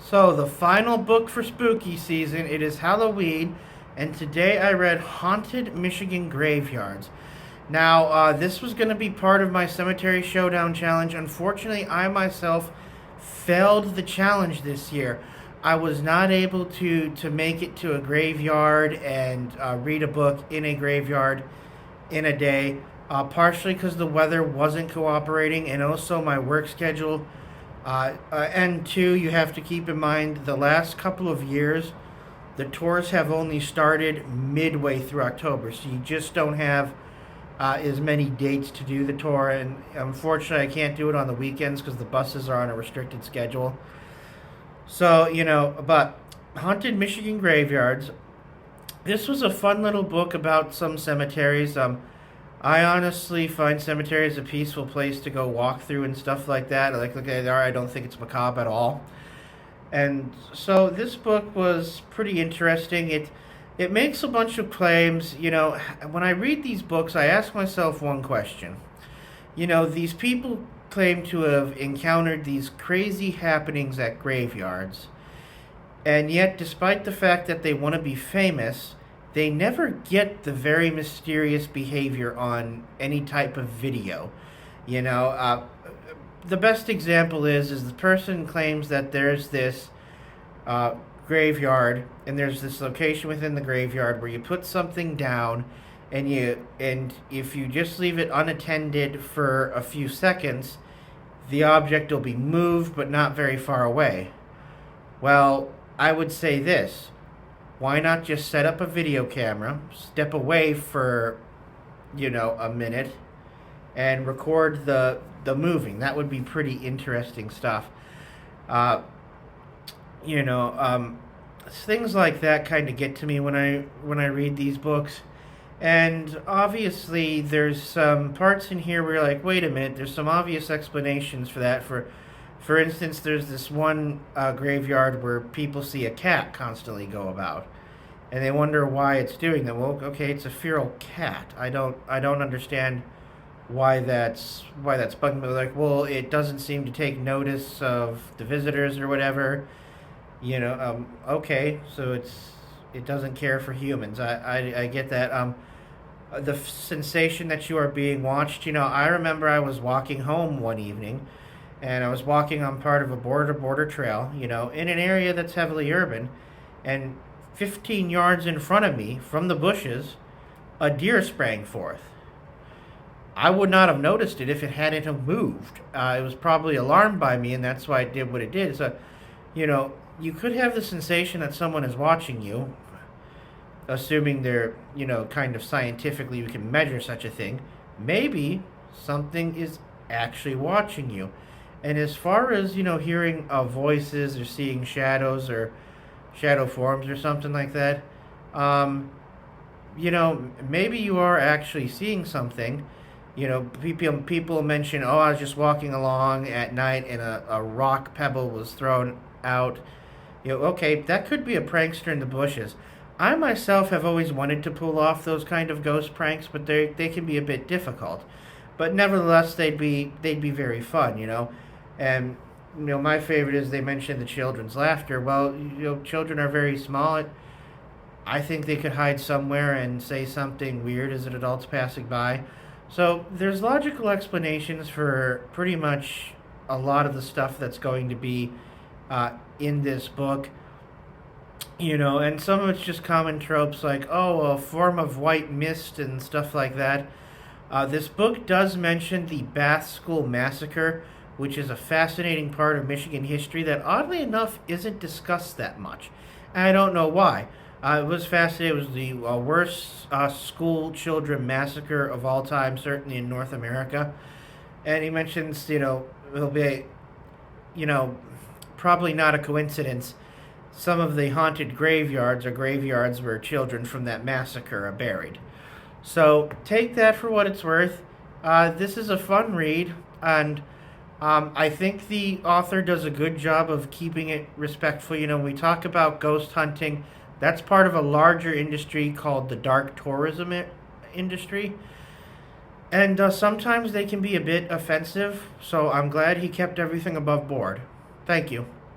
So, the final book for spooky season, it is Halloween, and today I read Haunted Michigan Graveyards. Now, this was going to be part of my Cemetery Showdown challenge. Unfortunately, I myself failed the challenge this year. I was not able to make it to a graveyard and read a book in a graveyard in a day, partially because the weather wasn't cooperating and also my work schedule. And two, you have to keep in mind the last couple of years, the tours have only started midway through October, so you just don't have as many dates to do the tour. And unfortunately, I can't do it on the weekends because the buses are on a restricted schedule. So, but Haunted Michigan Graveyards, this was a fun little book about some cemeteries. I honestly find cemeteries a peaceful place to go walk through and stuff like that. I like looking at it. I don't think it's macabre at all. And so this book was pretty interesting. It makes a bunch of claims. When I read these books, I ask myself one question. These people claim to have encountered these crazy happenings at graveyards, and yet, despite the fact that they want to be famous, they never get the very mysterious behavior on any type of video. You know, uh, the best example is the person claims that there's this uh, graveyard, and there's this location within the graveyard where you put something down, and if you just leave it unattended for a few seconds, the object will be moved but not very far away. Well, I would say this: why not just set up a video camera, step away for, a minute, and record the moving? That would be pretty interesting stuff. Uh, you know, um, Things like that kind of get to me when I read these books. And obviously, there's some parts in here where you're like, wait a minute, there's some obvious explanations for that. For instance, there's this one graveyard where people see a cat constantly go about, and they wonder why it's doing that. Well, okay, it's a feral cat. I don't understand why that's bugging me. Like, well, it doesn't seem to take notice of the visitors or whatever. Okay, so it doesn't care for humans. I get that. The sensation that you are being watched. I remember I was walking home one evening, and I was walking on part of a border trail. In an area that's heavily urban, and 15 yards in front of me, from the bushes, a deer sprang forth. I would not have noticed it if it hadn't have moved. It was probably alarmed by me, and that's why it did what it did. So, you could have the sensation that someone is watching you, assuming they're, kind of scientifically we can measure such a thing. Maybe something is actually watching you. And as far as, hearing voices or seeing shadows or shadow forms or something like that, maybe you are actually seeing something. People mention, oh, I was just walking along at night and a rock pebble was thrown out. Okay, that could be a prankster in the bushes. I myself have always wanted to pull off those kind of ghost pranks, but they can be a bit difficult. But nevertheless, they'd be very fun. And my favorite is they mentioned the children's laughter. Well, children are very small. I think they could hide somewhere and say something weird as an adult's passing by. So there's logical explanations for pretty much a lot of the stuff that's going to be in this book. And some of it's just common tropes like, oh, a form of white mist and stuff like that. This book does mention the Bath School Massacre, which is a fascinating part of Michigan history that, oddly enough, isn't discussed that much. And I don't know why. It was fascinating. It was the worst school children massacre of all time, certainly in North America. And he mentions, it'll be, you know, probably not a coincidence. Some of the haunted graveyards are graveyards where children from that massacre are buried. So take that for what it's worth. This is a fun read, and I think the author does a good job of keeping it respectful. When we talk about ghost hunting, that's part of a larger industry called the dark tourism industry. And sometimes they can be a bit offensive, so I'm glad he kept everything above board. Thank you.